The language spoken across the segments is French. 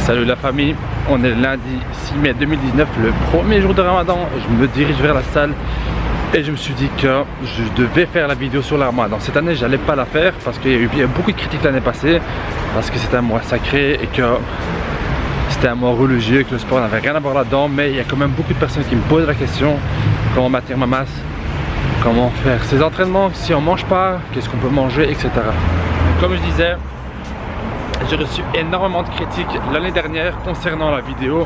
Salut la famille, on est lundi 6 mai 2019, le premier jour de Ramadan. Je me dirige vers la salle et je me suis dit que je devais faire la vidéo sur le Ramadan. Cette année j'allais pas la faire parce qu'il y a eu beaucoup de critiques l'année passée, parce que c'était un mois sacré et que c'était un mois religieux, que le sport n'avait rien à voir là-dedans. Mais il y a quand même beaucoup de personnes qui me posent la question: comment maintenir ma masse, comment faire ses entraînements, si on mange pas, qu'est-ce qu'on peut manger, etc. Comme je disais, j'ai reçu énormément de critiques l'année dernière concernant la vidéo,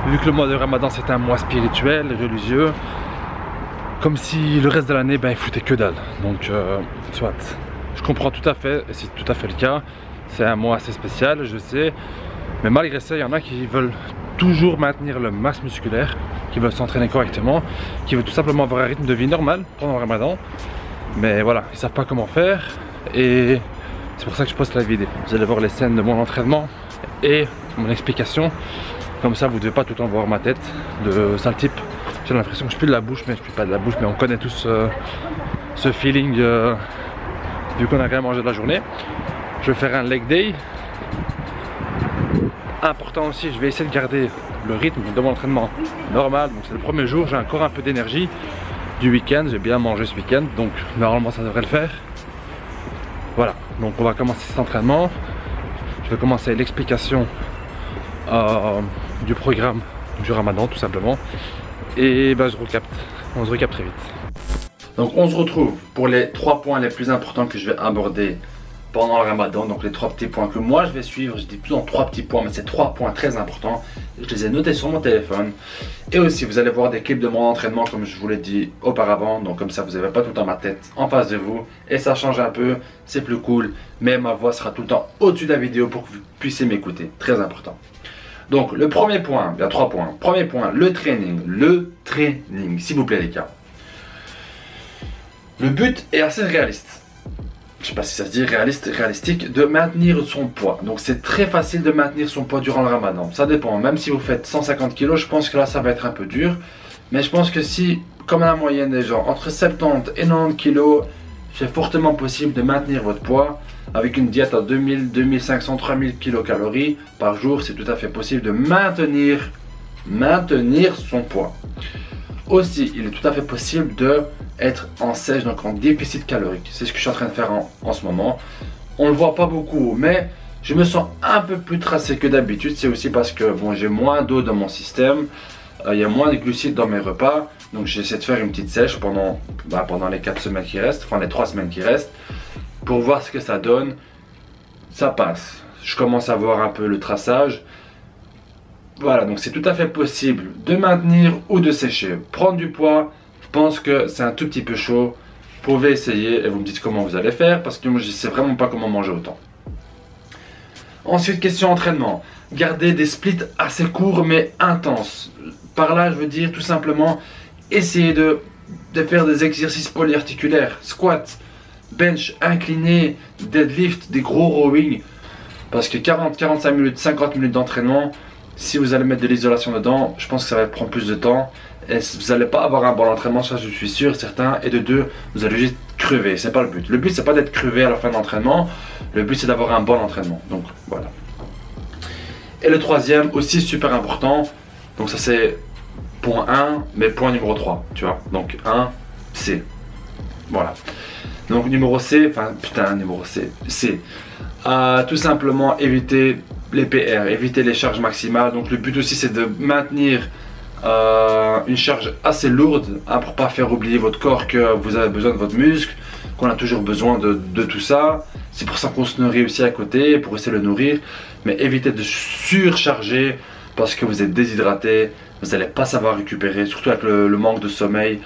vu que le mois de Ramadan c'est un mois spirituel et religieux, comme si le reste de l'année il foutait que dalle. Donc soit, je comprends tout à fait, et c'est tout à fait le cas, c'est un mois assez spécial, je sais, mais malgré ça il y en a qui veulent toujours maintenir le masse musculaire, qui veulent s'entraîner correctement, qui veulent tout simplement avoir un rythme de vie normal pendant le Ramadan, mais voilà, ils savent pas comment faire, et c'est pour ça que je poste la vidéo. Vous allez voir les scènes de mon entraînement et mon explication. Comme ça vous ne devez pas tout le temps voir ma tête de sale type. J'ai l'impression que je pue de la bouche, mais je pue pas de la bouche, mais on connaît tous ce feeling vu qu'on a rien mangé de la journée. Je vais faire un leg day. Important aussi, je vais essayer de garder le rythme de mon entraînement normal. Donc c'est le premier jour, j'ai encore un peu d'énergie du week-end. J'ai bien mangé ce week-end, donc normalement ça devrait le faire. Voilà, donc on va commencer cet entraînement. Je vais commencer l'explication du programme du Ramadan tout simplement. Et je recapte, on se recapte très vite. Donc on se retrouve pour les 3 points les plus importants que je vais aborder pendant le Ramadan. Donc les 3 petits points que moi je vais suivre, je dis plus en 3 petits points, mais c'est 3 points très importants. Je les ai notés sur mon téléphone. Et aussi vous allez voir des clips de mon entraînement comme je vous l'ai dit auparavant. Donc comme ça vous n'avez pas tout le temps ma tête en face de vous. Et ça change un peu, c'est plus cool. Mais ma voix sera tout le temps au-dessus de la vidéo pour que vous puissiez m'écouter. Très important. Donc le premier point, il y a 3 points. Premier point, le training. Le training, s'il vous plaît les gars. Le but est assez réaliste. Je sais pas si ça se dit réalistique, de maintenir son poids. Donc c'est très facile de maintenir son poids durant le Ramadan. Ça dépend, même si vous faites 150 kg, je pense que là ça va être un peu dur. Mais je pense que si, comme la moyenne des gens, entre 70 et 90 kg, c'est fortement possible de maintenir votre poids. Avec une diète à 2000, 2500, 3000 kcal par jour, c'est tout à fait possible de maintenir son poids. Aussi, il est tout à fait possible de être en sèche, donc en déficit calorique. C'est ce que je suis en train de faire en ce moment. On ne le voit pas beaucoup, mais je me sens un peu plus tracé que d'habitude. C'est aussi parce que bon, j'ai moins d'eau dans mon système, il y a moins de glucides dans mes repas. Donc j'essaie de faire une petite sèche pendant les 4 semaines qui restent, enfin les 3 semaines qui restent, pour voir ce que ça donne. Ça passe. Je commence à voir un peu le traçage. Voilà, donc c'est tout à fait possible de maintenir ou de sécher. Prendre du poids, je pense que c'est un tout petit peu chaud. Vous pouvez essayer et vous me dites comment vous allez faire, parce que moi je ne sais vraiment pas comment manger autant. Ensuite, question entraînement. Gardez des splits assez courts mais intenses. Par là, je veux dire tout simplement, essayez de faire des exercices polyarticulaires. Squat, bench, incliné, deadlift, des gros rowing. Parce que 40, 45 minutes, 50 minutes d'entraînement, si vous allez mettre de l'isolation dedans, je pense que ça va prendre plus de temps. Et vous n'allez pas avoir un bon entraînement, ça je suis sûr, certain. Et de 2, vous allez juste crever. C'est pas le but. Le but c'est pas d'être crevé à la fin de l'entraînement. Le but c'est d'avoir un bon entraînement. Donc voilà. Et le troisième, aussi super important. Donc ça c'est point 1, mais point numéro 3. Tu vois. Donc 1, C. Voilà. Donc numéro C, numéro C. C'est tout simplement éviter les PR, éviter les charges maximales. Donc le but aussi c'est de maintenir une charge assez lourde pour pas faire oublier votre corps que vous avez besoin de votre muscle, qu'on a toujours besoin de tout ça. C'est pour ça qu'on se nourrit aussi à côté, pour essayer de le nourrir. Mais évitez de surcharger parce que vous êtes déshydraté, vous n'allez pas savoir récupérer, surtout avec le manque de sommeil,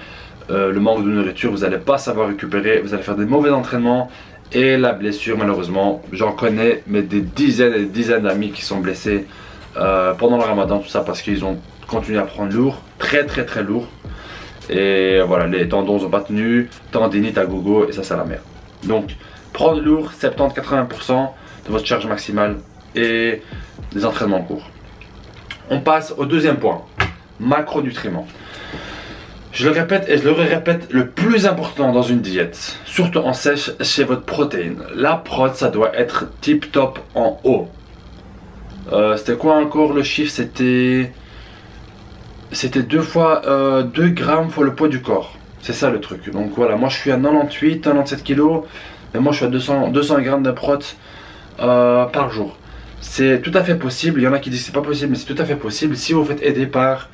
le manque de nourriture, vous n'allez pas savoir récupérer, vous allez faire des mauvais entraînements. Et la blessure, malheureusement, j'en connais mais des dizaines et des dizaines d'amis qui sont blessés pendant le Ramadan, tout ça parce qu'ils ont continué à prendre lourd, très lourd. Et voilà, les tendons n'ont pas tenu, tendinite à gogo, et ça c'est la merde. Donc, prendre lourd, 70-80% de votre charge maximale et des entraînements courts. On passe au deuxième point, macronutriments. Je le répète et je le répète, le plus important dans une diète, surtout en sèche, c'est votre protéine. La prot, ça doit être tip top en haut. C'était quoi encore le chiffre? C'était 2 grammes fois le poids du corps. C'est ça le truc. Donc voilà, moi je suis à 98, 97 kilos. Mais moi je suis à 200 grammes de prot par jour. C'est tout à fait possible. Il y en a qui disent que c'est pas possible, mais c'est tout à fait possible si vous faites aider par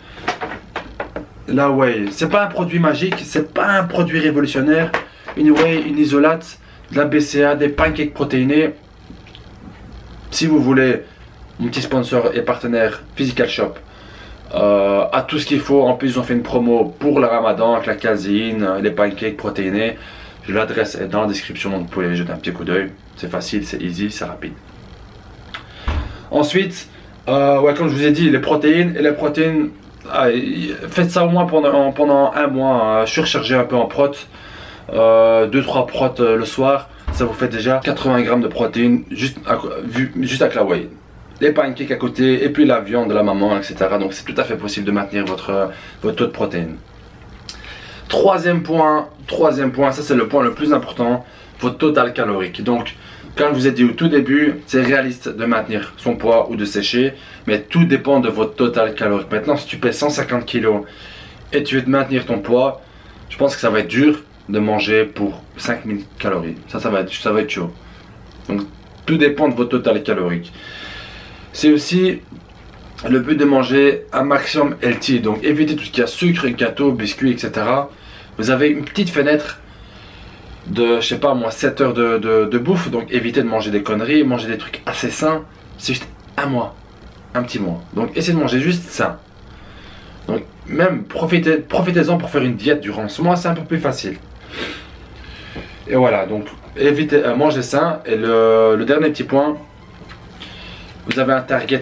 la whey. C'est pas un produit magique, c'est pas un produit révolutionnaire. Une whey, une isolate, de la BCA, des pancakes protéinés. Si vous voulez, mon petit sponsor et partenaire Physical Shop a tout ce qu'il faut. En plus, ils ont fait une promo pour le Ramadan avec la caséine, les pancakes protéinés. L'adresse est dans la description, donc vous pouvez jeter un petit coup d'œil. C'est facile, c'est easy, c'est rapide. Ensuite, ouais, comme je vous ai dit, les protéines. Faites ça au moins pendant un mois. Surchargez un peu en prot. 2-3 protes le soir. Ça vous fait déjà 80 grammes de protéines juste avec la whey. Les pancakes à côté, et puis la viande de la maman, etc. Donc c'est tout à fait possible de maintenir votre taux de protéines. Troisième point, ça c'est le point le plus important, votre total calorique. Donc, comme je vous ai dit au tout début, c'est réaliste de maintenir son poids ou de sécher, mais tout dépend de votre total calorique. Maintenant, si tu pèses 150 kg et tu veux te maintenir ton poids, je pense que ça va être dur de manger pour 5000 calories. Ça va être chaud. Donc, tout dépend de votre total calorique. C'est aussi le but de manger un maximum healthy, donc évitez tout ce qui a sucre, gâteau, biscuits, etc. Vous avez une petite fenêtre de, je sais pas moi, 7 heures de bouffe, donc évitez de manger des conneries, manger des trucs assez sains. C'est juste un mois, un petit mois. Donc essayez de manger juste sain. Donc même profitez-en pour faire une diète durant ce mois, c'est un peu plus facile. Et voilà, donc évitez manger sain. Et le dernier petit point, vous avez un target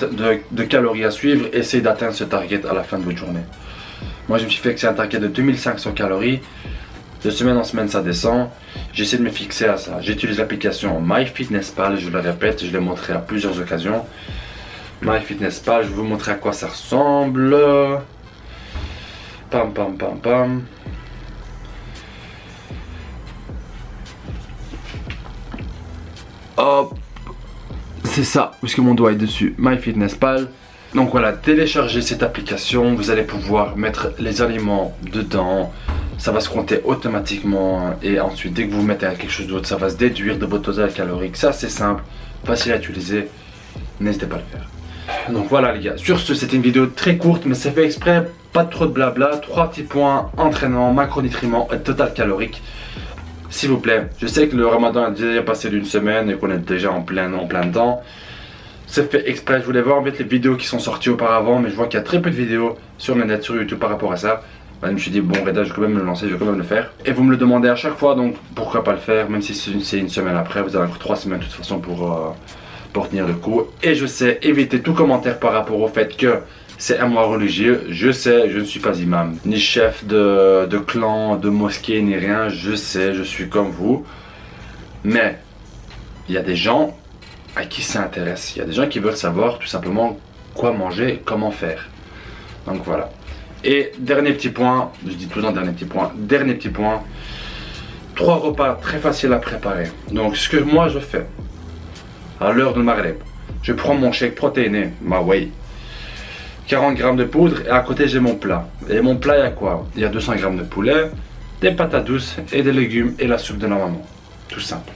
de calories à suivre, essayez d'atteindre ce target à la fin de votre journée. Moi je me suis fixé un target de 2500 calories, de semaine en semaine ça descend, j'essaie de me fixer à ça. J'utilise l'application MyFitnessPal, je le répète, je l'ai montré à plusieurs occasions. MyFitnessPal, je vais vous montrer à quoi ça ressemble. Pam pam pam pam. Hop. C'est ça, puisque mon doigt est dessus, MyFitnessPal. Donc voilà, téléchargez cette application, vous allez pouvoir mettre les aliments dedans. Ça va se compter automatiquement et ensuite dès que vous mettez quelque chose d'autre, ça va se déduire de votre total calorique. Ça c'est simple, facile à utiliser, n'hésitez pas à le faire. Donc voilà les gars, sur ce c'était une vidéo très courte mais c'est fait exprès, pas trop de blabla. 3 petits points, entraînement, macronutriments et total calorique. S'il vous plaît, je sais que le Ramadan a déjà passé d'une semaine et qu'on est déjà en plein dedans. C'est fait exprès, je voulais voir en fait les vidéos qui sont sorties auparavant, mais je vois qu'il y a très peu de vidéos sur le net, sur YouTube par rapport à ça. Je me suis dit bon Reda, je vais quand même me lancer, je vais quand même le faire. Et vous me le demandez à chaque fois, donc pourquoi pas le faire, même si c'est une semaine après, vous avez encore 3 semaines de toute façon pour tenir le coup. Et je sais, évitez tout commentaire par rapport au fait que c'est un mois religieux. Je sais, je ne suis pas imam, ni chef de clan, de mosquée, ni rien. Je sais, je suis comme vous. Mais il y a des gens à qui ça intéresse. Il y a des gens qui veulent savoir tout simplement quoi manger et comment faire. Donc voilà. Et dernier petit point, je dis tout le temps dernier petit point, 3 repas très faciles à préparer. Donc ce que moi je fais à l'heure de Maghreb, je prends mon shake protéiné, ma whey, 40 grammes de poudre et à côté j'ai mon plat. Et mon plat il y a quoi? Il y a 200 grammes de poulet, des patates douces et des légumes et la soupe de la maman. Tout simple.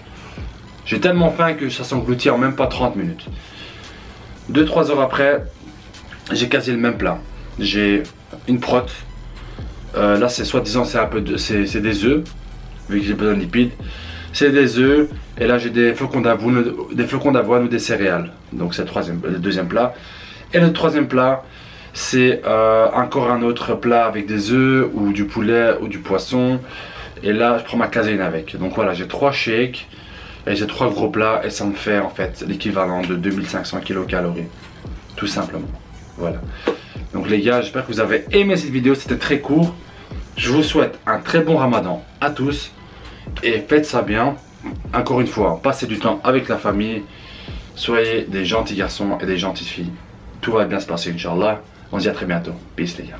J'ai tellement faim que ça s'engloutit en même pas 30 minutes. 2-3 heures après, j'ai quasi le même plat. J'ai une prot. Là c'est soi-disant c'est des œufs, vu que j'ai besoin de lipides. C'est des œufs et là j'ai des flocons d'avoine ou des céréales. Donc c'est le deuxième plat. Et le troisième plat, c'est encore un autre plat avec des œufs ou du poulet ou du poisson. Et là je prends ma caséine avec. Donc voilà, j'ai 3 shakes. Et j'ai 3 gros plats et ça me fait en fait l'équivalent de 2500 kcal. Tout simplement. Voilà. Donc les gars, j'espère que vous avez aimé cette vidéo. C'était très court. Je vous souhaite un très bon Ramadan à tous. Et faites ça bien. Encore une fois, passez du temps avec la famille. Soyez des gentils garçons et des gentilles filles. Tout va bien se passer, Inch'Allah. On se dit à très bientôt. Peace les gars.